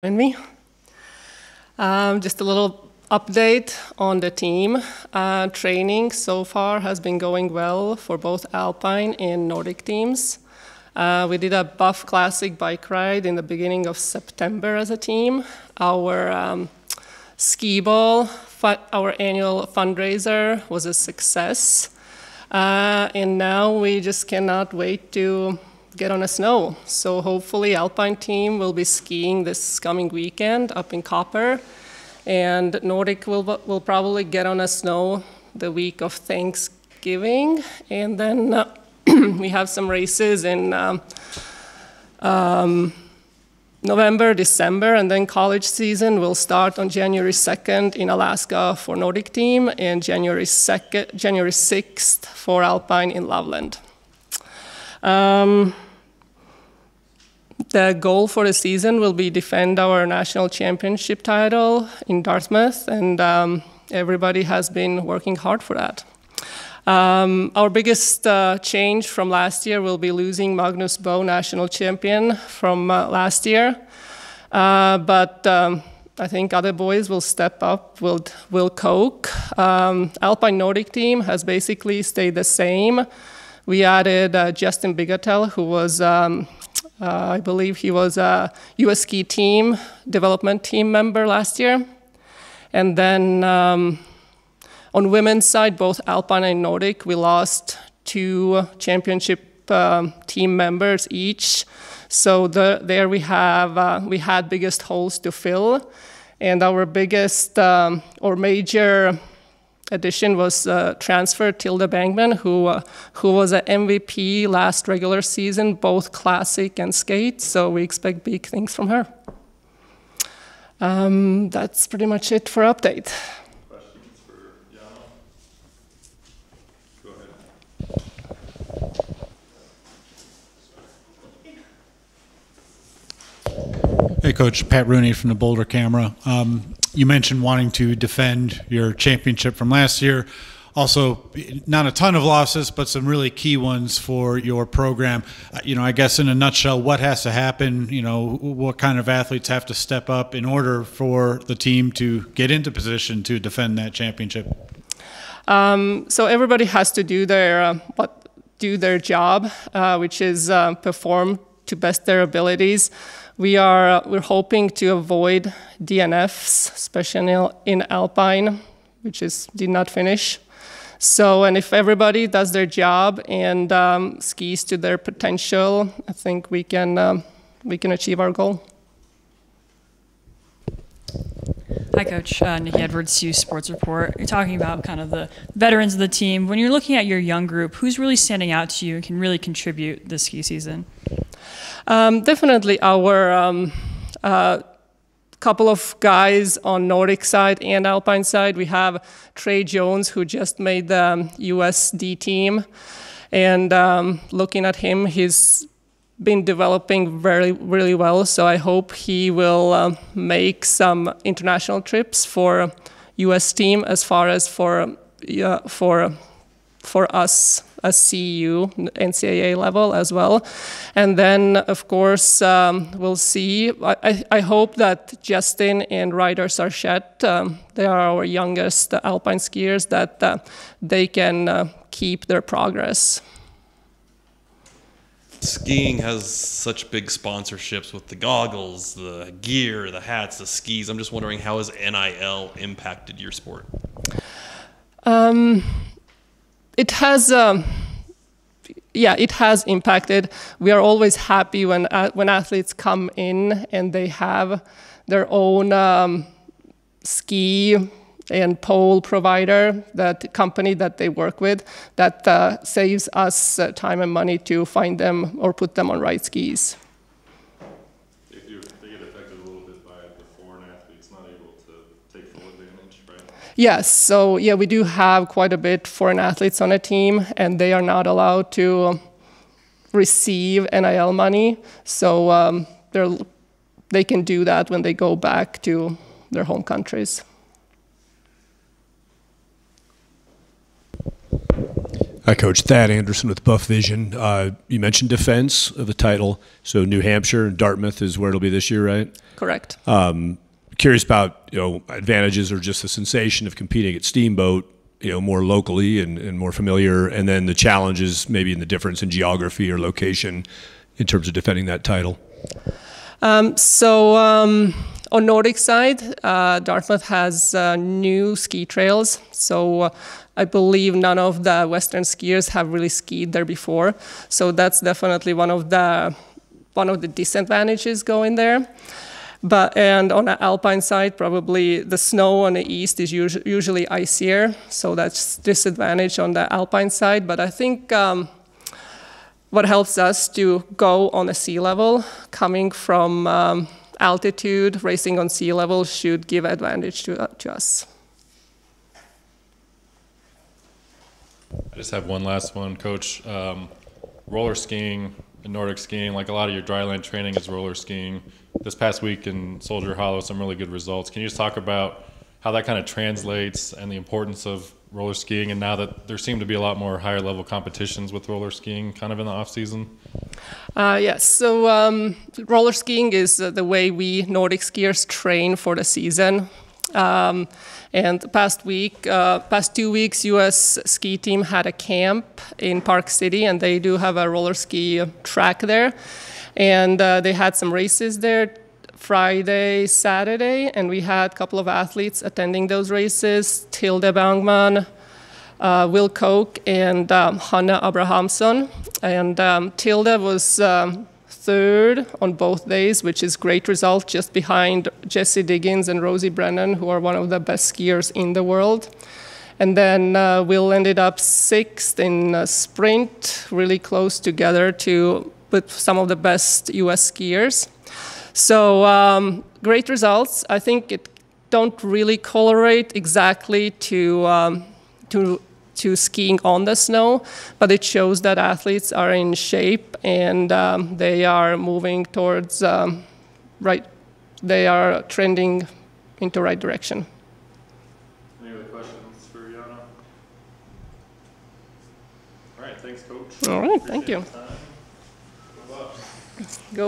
And me. Just a little update on the team. Training so far has been going well for both Alpine and Nordic teams. We did a Buff Classic bike ride in the beginning of September as a team. Our ski ball, our annual fundraiser, was a success. And now we just cannot wait to get on the snow. So hopefully Alpine team will be skiing this coming weekend up in Copper, and Nordic will probably get on the snow the week of Thanksgiving, and then we have some races in November, December, and then college season will start on January 2nd in Alaska for Nordic team, and January 6th for Alpine in Loveland. The goal for the season will be defend our national championship title in Dartmouth, and everybody has been working hard for that. Our biggest change from last year will be losing Magnus Boe, national champion, from last year. But I think other boys will step up, will cope. Alpine Nordic team has basically stayed the same. We added Justin Bigatel, who was I believe he was a US ski team development team member last year. And then on women's side, both Alpine and Nordic, we lost 2 championship team members each. So there we had biggest holes to fill. And our biggest or major addition was transfer Tilda Bangman, who was an MVP last regular season, both classic and skate. So we expect big things from her. That's pretty much it for update. Questions for Jana? Go ahead. Hey, Coach. Pat Rooney from the Boulder Camera. You mentioned wanting to defend your championship from last year. Also, not a ton of losses, but some really key ones for your program. I guess in a nutshell, what has to happen? What kind of athletes have to step up in order for the team to get into position to defend that championship? So everybody has to do their job, which is perform to best their abilities. We're hoping to avoid DNFs, especially in Alpine, which did not finish. So, and if everybody does their job and skis to their potential, I think we can achieve our goal. Hi, Coach. Nikki Edwards, CU Sports Report. You're talking about kind of the veterans of the team. When you're looking at your young group, who's really standing out to you and can really contribute this ski season? Definitely our couple of guys on Nordic side and Alpine side. We have Trey Jones, who just made the USD team. And looking at him, he's been developing really well. So I hope he will make some international trips for US team as far as for us as CU, NCAA level as well. And then, of course, we'll see. I hope that Justin and Ryder Sarchette, they are our youngest Alpine skiers, that they can keep their progress. Skiing has such big sponsorships with the goggles, the gear, the hats, the skis. I'm just wondering, how has NIL impacted your sport? It has, it has impacted. We are always happy when athletes come in and they have their own ski and pole provider, that company that they work with, that saves us time and money to find them or put them on right skis. They get affected a little bit by the foreign athletes not able to take full advantage, right? Yes, so yeah, we do have quite a bit foreign athletes on a team, and they are not allowed to receive NIL money. So they can do that when they go back to their home countries. Hi, Coach. Thad Anderson with Buff Vision. You mentioned defense of the title. So New Hampshire and Dartmouth is where it'll be this year, right? Correct. Curious about advantages or just the sensation of competing at Steamboat, more locally and more familiar, and then the challenges maybe in the difference in geography or location in terms of defending that title. On Nordic side, Dartmouth has new ski trails, so I believe none of the Western skiers have really skied there before. So that's definitely one of the disadvantages going there. And on the Alpine side, probably the snow on the east is usually icier, so that's disadvantage on the Alpine side. But I think what helps us to go on a sea level, coming from altitude, racing on sea level should give advantage to us. I just have one last one, Coach. Roller skiing and Nordic skiing, like a lot of your dryland training is roller skiing. This past week in Soldier Hollow, some really good results. Can you just talk about how that kind of translates and the importance of roller skiing, and now that there seem to be a lot more higher level competitions with roller skiing kind of in the off season? Yes, so roller skiing is the way we Nordic skiers train for the season. And past 2 weeks, U.S. ski team had a camp in Park City, and they do have a roller ski track there. And they had some races there Friday, Saturday, and we had a couple of athletes attending those races, Tilde Bangman, Will Koch, and Hanna Abrahamsson. And Tilde was third on both days, which is great result, just behind Jessie Diggins and Rosie Brennan, who are one of the best skiers in the world. And then Will ended up sixth in sprint, really close together with some of the best U.S. skiers. So great results. I think it don't really correlate exactly to skiing on the snow, but it shows that athletes are in shape and they are moving towards they are trending into the right direction. Any other questions for Jana? All right, thanks, Coach. All right, thank you. Go